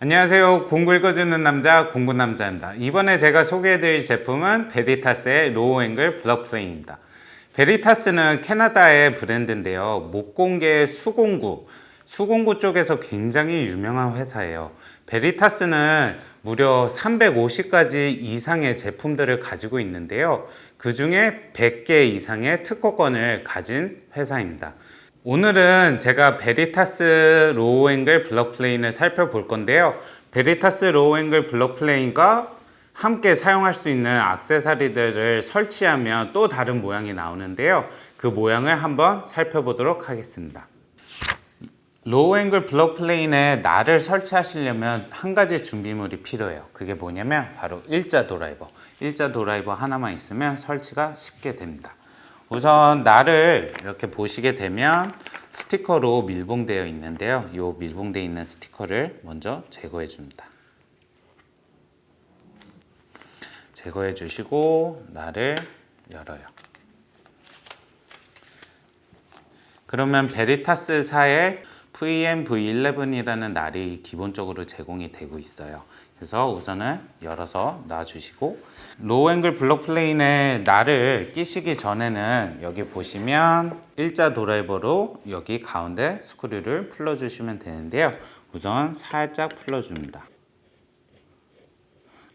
안녕하세요. 공구 읽어주는 남자 공구남자입니다. 이번에 제가 소개해드릴 제품은 베리타스의 로우 앵글 블럭 플레이입니다. 베리타스는 캐나다의 브랜드인데요. 목공계 수공구 쪽에서 굉장히 유명한 회사예요. 베리타스는 무려 350가지 이상의 제품들을 가지고 있는데요. 그 중에 100개 이상의 특허권을 가진 회사입니다. 오늘은 제가 베리타스 로우 앵글 블럭 플레인을 살펴볼 건데요. 베리타스 로우 앵글 블럭 플레인과 함께 사용할 수 있는 액세서리들을 설치하면 또 다른 모양이 나오는데요. 그 모양을 한번 살펴보도록 하겠습니다. 로우 앵글 블럭 플레인에 날을 설치하시려면 한 가지 준비물이 필요해요. 그게 뭐냐면 바로 일자 드라이버 하나만 있으면 설치가 쉽게 됩니다. 우선 날을 이렇게 보시게 되면 스티커로 밀봉되어 있는데요. 이 밀봉되어 있는 스티커를 먼저 제거해 줍니다. 제거해 주시고 날을 열어요. 그러면 베리타스사의 VM V11이라는 날이 기본적으로 제공이 되고 있어요. 그래서 우선은 열어서 놔주시고, 로우 앵글 블럭 플레인에 날을 끼시기 전에는 여기 보시면 일자 드라이버로 여기 가운데 스크류를 풀어주시면 되는데요. 우선 살짝 풀어줍니다.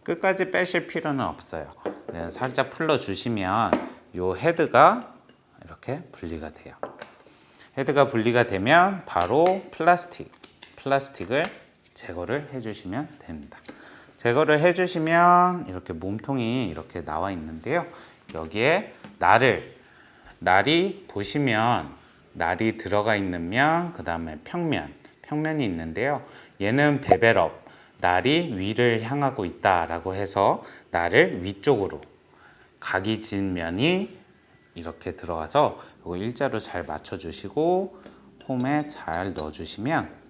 끝까지 빼실 필요는 없어요. 살짝 풀어주시면 이 헤드가 이렇게 분리가 돼요. 헤드가 분리가 되면 바로 플라스틱을 제거를 해주시면 됩니다. 제거를 해주시면 이렇게 몸통이 이렇게 나와 있는데요. 여기에 날이 보시면 날이 들어가 있는 면, 그 다음에 평면이 있는데요. 얘는 베벨업, 날이 위를 향하고 있다라고 해서 날을 위쪽으로 각이 진 면이 이렇게 들어가서 이거 일자로 잘 맞춰주시고 홈에 잘 넣어주시면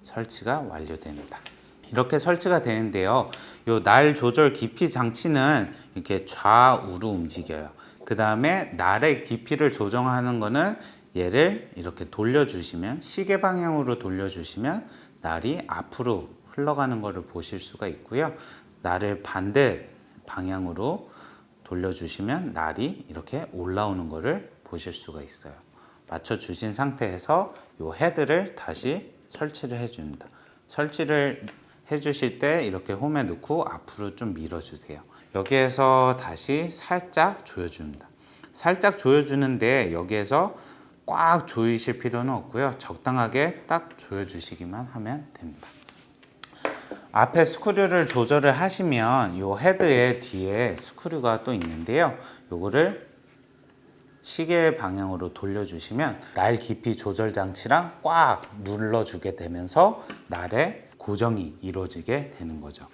설치가 완료됩니다. 이렇게 설치가 되는데요. 이 날 조절 깊이 장치는 이렇게 좌우로 움직여요. 그 다음에 날의 깊이를 조정하는 거는 얘를 이렇게 돌려주시면, 시계 방향으로 돌려주시면 날이 앞으로 흘러가는 것을 보실 수가 있고요. 날을 반대 방향으로 돌려주시면 날이 이렇게 올라오는 것을 보실 수가 있어요. 맞춰주신 상태에서 이 헤드를 다시 설치를 해줍니다. 설치를 해주실 때 이렇게 홈에 넣고 앞으로 좀 밀어주세요. 여기에서 다시 살짝 조여줍니다. 살짝 조여주는데 여기에서 꽉 조이실 필요는 없고요. 적당하게 딱 조여주시기만 하면 됩니다. 앞에 스크류를 조절을 하시면 이 헤드의 뒤에 스크류가 또 있는데요. 요거를 시계 방향으로 돌려주시면 날 깊이 조절 장치랑 꽉 눌러주게 되면서 날의 고정이 이루어지게 되는 거죠.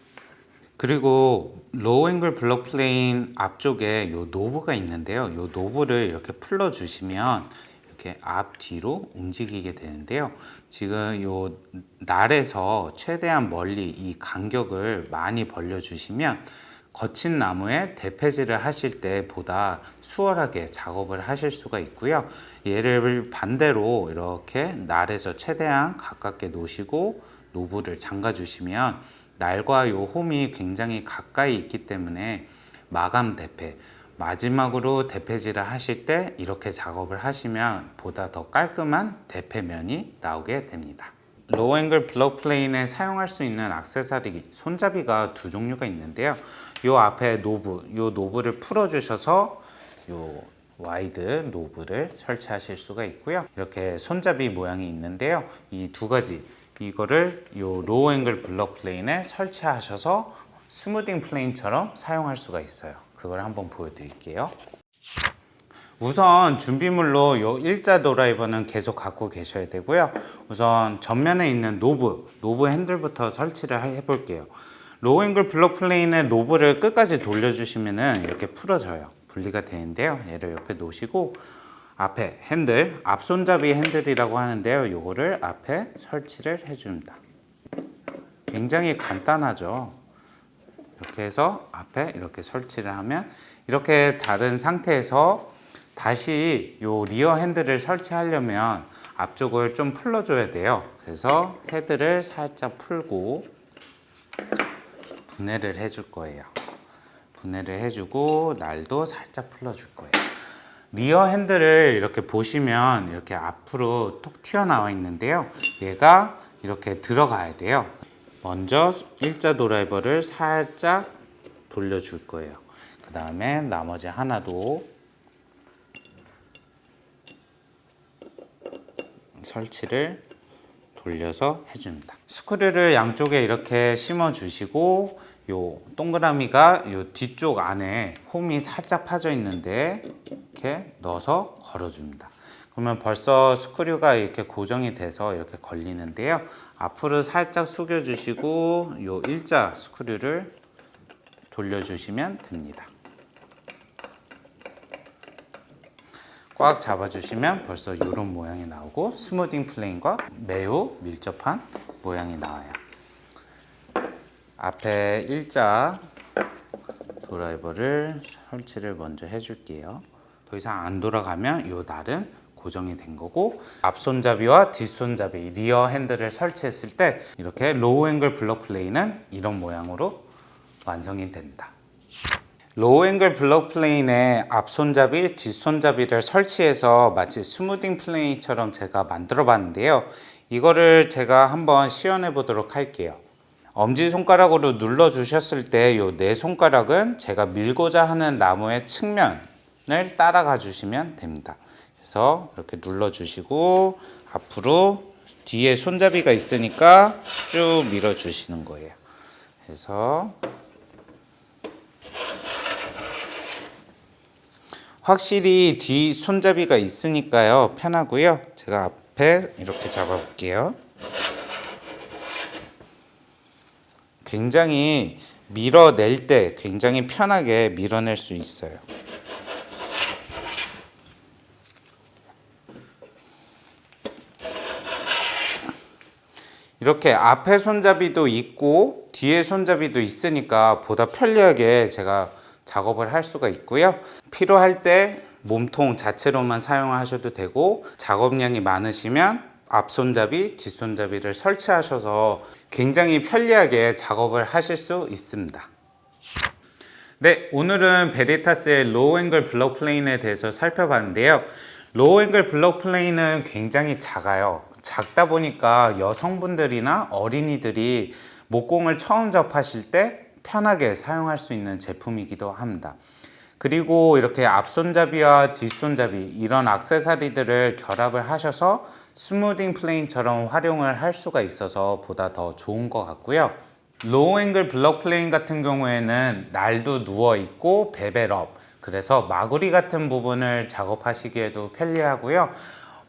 그리고 로우 앵글 블럭 플레인 앞쪽에 요 노브가 있는데요. 요 노브를 이렇게 풀어주시면 이렇게 앞뒤로 움직이게 되는데요. 지금 요 날에서 최대한 멀리 이 간격을 많이 벌려주시면 거친 나무에 대패질을 하실 때 보다 수월하게 작업을 하실 수가 있고요. 얘를 반대로 이렇게 날에서 최대한 가깝게 놓으시고 노브를 잠가 주시면 날과 요 홈이 굉장히 가까이 있기 때문에 마감 대패, 마지막으로 대패질을 하실 때 이렇게 작업을 하시면 보다 더 깔끔한 대패면이 나오게 됩니다. 로우 앵글 블럭 플레인에 사용할 수 있는 액세서리 손잡이가 두 종류가 있는데요. 요 앞에 노브를 풀어 주셔서 요 와이드 노브를 설치하실 수가 있고요. 이렇게 손잡이 모양이 있는데요. 이 두 가지, 이거를 요 로우 앵글 블럭 플레인에 설치하셔서 스무딩 플레인처럼 사용할 수가 있어요. 그걸 한번 보여드릴게요. 우선 준비물로 요 일자 드라이버는 계속 갖고 계셔야 되고요. 우선 전면에 있는 노브 핸들부터 설치를 해볼게요. 로우 앵글 블럭 플레인의 노브를 끝까지 돌려주시면 이렇게 풀어져요. 분리가 되는데요. 얘를 옆에 놓으시고 앞에 핸들, 앞손잡이 핸들이라고 하는데요. 요거를 앞에 설치를 해줍니다. 굉장히 간단하죠. 이렇게 해서 앞에 이렇게 설치를 하면 이렇게 다른 상태에서 다시 요 리어 핸들을 설치하려면 앞쪽을 좀 풀어줘야 돼요. 그래서 헤드를 살짝 풀고 분해를 해줄 거예요. 분해를 해주고 날도 살짝 풀어줄 거예요. 리어 핸들을 이렇게 보시면 이렇게 앞으로 톡 튀어나와 있는데요. 얘가 이렇게 들어가야 돼요. 먼저 일자 드라이버를 살짝 돌려줄 거예요. 그 다음에 나머지 하나도 설치를 돌려서 해줍니다. 스크류를 양쪽에 이렇게 심어 주시고 요 동그라미가 요 뒤쪽 안에 홈이 살짝 파져 있는데 이렇게 넣어서 걸어줍니다. 그러면 벌써 스크류가 이렇게 고정이 돼서 이렇게 걸리는데요. 앞으로 살짝 숙여 주시고 요 일자 스크류를 돌려주시면 됩니다. 꽉 잡아주시면 벌써 이런 모양이 나오고 스무딩 플레인과 매우 밀접한 모양이 나와요. 앞에 일자 드라이버를 설치를 먼저 해줄게요. 더 이상 안 돌아가면 이 날은 고정이 된 거고, 앞손잡이와 뒷손잡이 리어 핸들을 설치했을 때 이렇게 로우 앵글 블럭 플레이는 이런 모양으로 완성이 됩니다. 로우 앵글 블럭 플레인에 앞손잡이, 뒷손잡이를 설치해서 마치 스무딩 플레인처럼 제가 만들어 봤는데요. 이거를 제가 한번 시연해 보도록 할게요. 엄지손가락으로 눌러 주셨을 때 이 네 손가락은 제가 밀고자 하는 나무의 측면을 따라가 주시면 됩니다. 그래서 이렇게 눌러 주시고 앞으로 뒤에 손잡이가 있으니까 쭉 밀어 주시는 거예요. 그래서 확실히 뒤 손잡이가 있으니까요 편하고요. 제가 앞에 이렇게 잡아 볼게요. 굉장히 밀어낼 때 굉장히 편하게 밀어낼 수 있어요. 이렇게 앞에 손잡이도 있고 뒤에 손잡이도 있으니까 보다 편리하게 제가 작업을 할 수가 있고요. 필요할 때 몸통 자체로만 사용하셔도 되고, 작업량이 많으시면 앞손잡이, 뒷손잡이를 설치하셔서 굉장히 편리하게 작업을 하실 수 있습니다. 네, 오늘은 베리타스의 로우 앵글 블럭 플레인에 대해서 살펴봤는데요. 로우 앵글 블럭 플레인은 굉장히 작아요. 작다 보니까 여성분들이나 어린이들이 목공을 처음 접하실 때 편하게 사용할 수 있는 제품이기도 합니다. 그리고 이렇게 앞손잡이와 뒷손잡이 이런 액세서리들을 결합을 하셔서 스무딩 플레인처럼 활용을 할 수가 있어서 보다 더 좋은 것 같고요. 로우 앵글 블럭 플레인 같은 경우에는 날도 누워 있고 베벨업, 그래서 마구리 같은 부분을 작업하시기에도 편리하고요.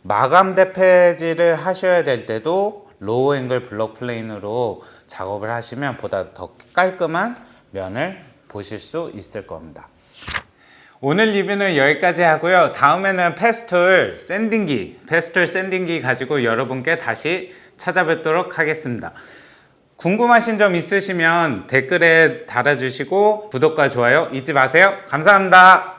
마감 대패질을 하셔야 될 때도 로우 앵글 블럭 플레인으로 작업을 하시면 보다 더 깔끔한 면을 보실 수 있을 겁니다. 오늘 리뷰는 여기까지 하고요. 다음에는 페스툴 샌딩기 가지고 여러분께 다시 찾아뵙도록 하겠습니다. 궁금하신 점 있으시면 댓글에 달아주시고 구독과 좋아요 잊지 마세요. 감사합니다.